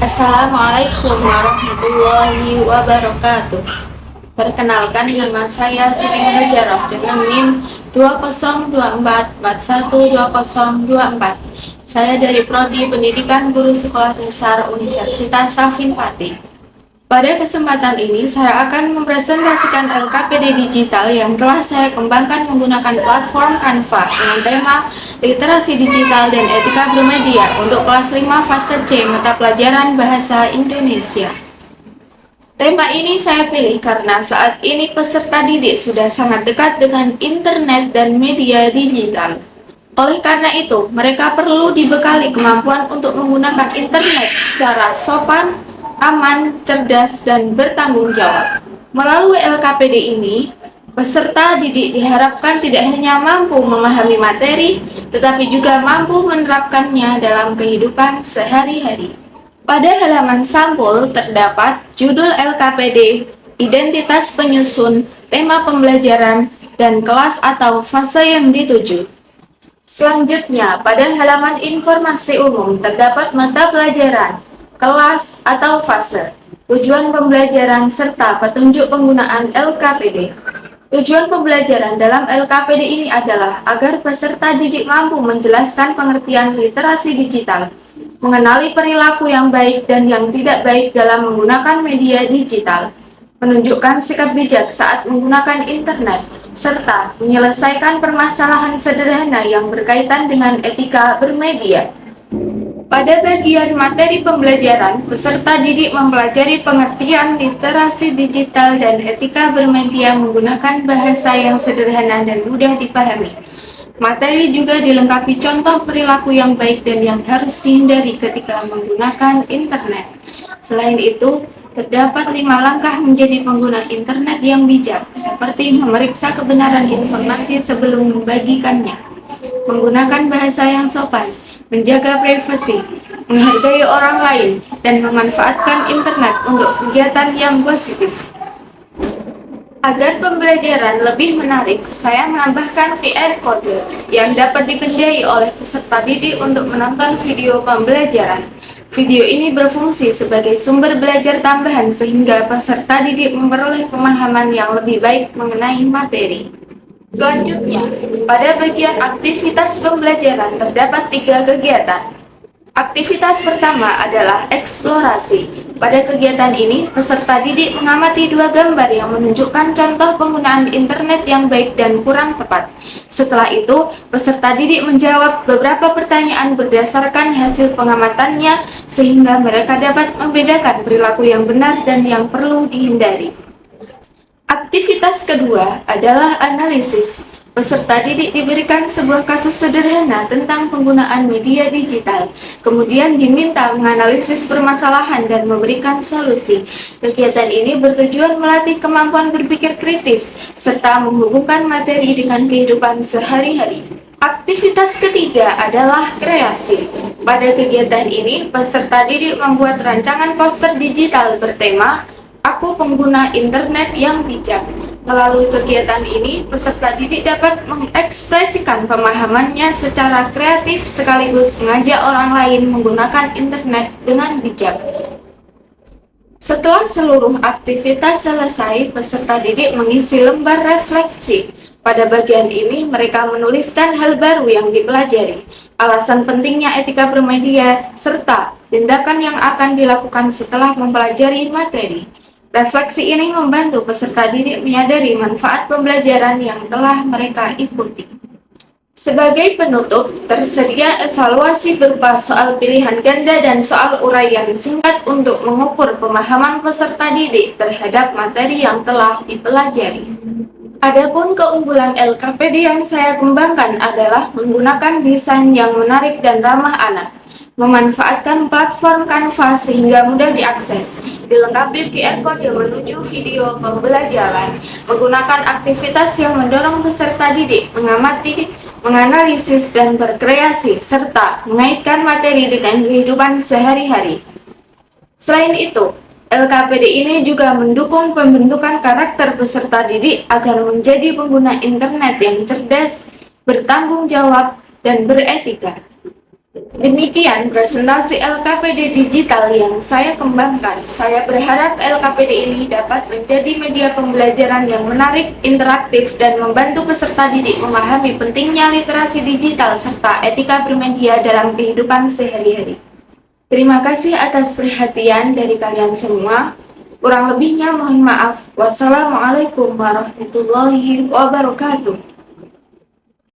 Assalamualaikum warahmatullahi wabarakatuh. Perkenalkan, nama saya Siti Hajarah dengan NIM 2024412024. Saya dari Prodi Pendidikan Guru Sekolah Dasar Universitas Syafin Fatih. Pada kesempatan ini, saya akan mempresentasikan LKPD digital yang telah saya kembangkan menggunakan platform Canva dengan tema Literasi Digital dan Etika Bermedia untuk kelas 5 fase C mata pelajaran Bahasa Indonesia. Tema ini saya pilih karena saat ini peserta didik sudah sangat dekat dengan internet dan media digital. Oleh karena itu, mereka perlu dibekali kemampuan untuk menggunakan internet secara sopan, aman, cerdas, dan bertanggung jawab. Melalui LKPD ini, peserta didik diharapkan tidak hanya mampu memahami materi, tetapi juga mampu menerapkannya dalam kehidupan sehari-hari. Pada halaman sampul terdapat judul LKPD, identitas penyusun, tema pembelajaran, dan kelas atau fase yang dituju. Selanjutnya, pada halaman informasi umum terdapat mata pelajaran, kelas atau fase, tujuan pembelajaran, serta petunjuk penggunaan LKPD. Tujuan pembelajaran dalam LKPD ini adalah agar peserta didik mampu menjelaskan pengertian literasi digital, mengenali perilaku yang baik dan yang tidak baik dalam menggunakan media digital, menunjukkan sikap bijak saat menggunakan internet, serta menyelesaikan permasalahan sederhana yang berkaitan dengan etika bermedia. Pada bagian materi pembelajaran, peserta didik mempelajari pengertian literasi digital dan etika bermedia menggunakan bahasa yang sederhana dan mudah dipahami. Materi juga dilengkapi contoh perilaku yang baik dan yang harus dihindari ketika menggunakan internet. Selain itu, terdapat 5 langkah menjadi pengguna internet yang bijak, seperti memeriksa kebenaran informasi sebelum membagikannya, menggunakan bahasa yang sopan, menjaga privasi, menghargai orang lain, dan memanfaatkan internet untuk kegiatan yang positif. Agar pembelajaran lebih menarik, saya menambahkan QR Code yang dapat dipindai oleh peserta didik untuk menonton video pembelajaran. Video ini berfungsi sebagai sumber belajar tambahan sehingga peserta didik memperoleh pemahaman yang lebih baik mengenai materi. Selanjutnya, pada bagian aktivitas pembelajaran terdapat 3 kegiatan. Aktivitas pertama adalah eksplorasi. Pada kegiatan ini, peserta didik mengamati 2 gambar yang menunjukkan contoh penggunaan internet yang baik dan kurang tepat. Setelah itu, peserta didik menjawab beberapa pertanyaan berdasarkan hasil pengamatannya sehingga mereka dapat membedakan perilaku yang benar dan yang perlu dihindari. Aktivitas kedua adalah analisis. Peserta didik diberikan sebuah kasus sederhana tentang penggunaan media digital, kemudian diminta menganalisis permasalahan dan memberikan solusi. Kegiatan ini bertujuan melatih kemampuan berpikir kritis, serta menghubungkan materi dengan kehidupan sehari-hari. Aktivitas ketiga adalah kreasi. Pada kegiatan ini, peserta didik membuat rancangan poster digital bertema Aku Pengguna Internet yang Bijak. Melalui kegiatan ini, peserta didik dapat mengekspresikan pemahamannya secara kreatif sekaligus mengajak orang lain menggunakan internet dengan bijak. Setelah seluruh aktivitas selesai, peserta didik mengisi lembar refleksi. Pada bagian ini, mereka menuliskan hal baru yang dipelajari, alasan pentingnya etika bermedia, serta tindakan yang akan dilakukan setelah mempelajari materi. Refleksi ini membantu peserta didik menyadari manfaat pembelajaran yang telah mereka ikuti. Sebagai penutup, tersedia evaluasi berupa soal pilihan ganda dan soal uraian singkat untuk mengukur pemahaman peserta didik terhadap materi yang telah dipelajari. Adapun keunggulan LKPD yang saya kembangkan adalah menggunakan desain yang menarik dan ramah anak, memanfaatkan platform Canva sehingga mudah diakses, dilengkapi QR Code menuju video pembelajaran, menggunakan aktivitas yang mendorong peserta didik mengamati, menganalisis, dan berkreasi, serta mengaitkan materi dengan kehidupan sehari-hari. Selain itu, LKPD ini juga mendukung pembentukan karakter peserta didik agar menjadi pengguna internet yang cerdas, bertanggung jawab, dan beretika. Demikian presentasi LKPD digital yang saya kembangkan. Saya berharap LKPD ini dapat menjadi media pembelajaran yang menarik, interaktif, dan membantu peserta didik memahami pentingnya literasi digital serta etika bermedia dalam kehidupan sehari-hari. Terima kasih atas perhatian dari kalian semua. Kurang lebihnya mohon maaf. Wassalamualaikum warahmatullahi wabarakatuh.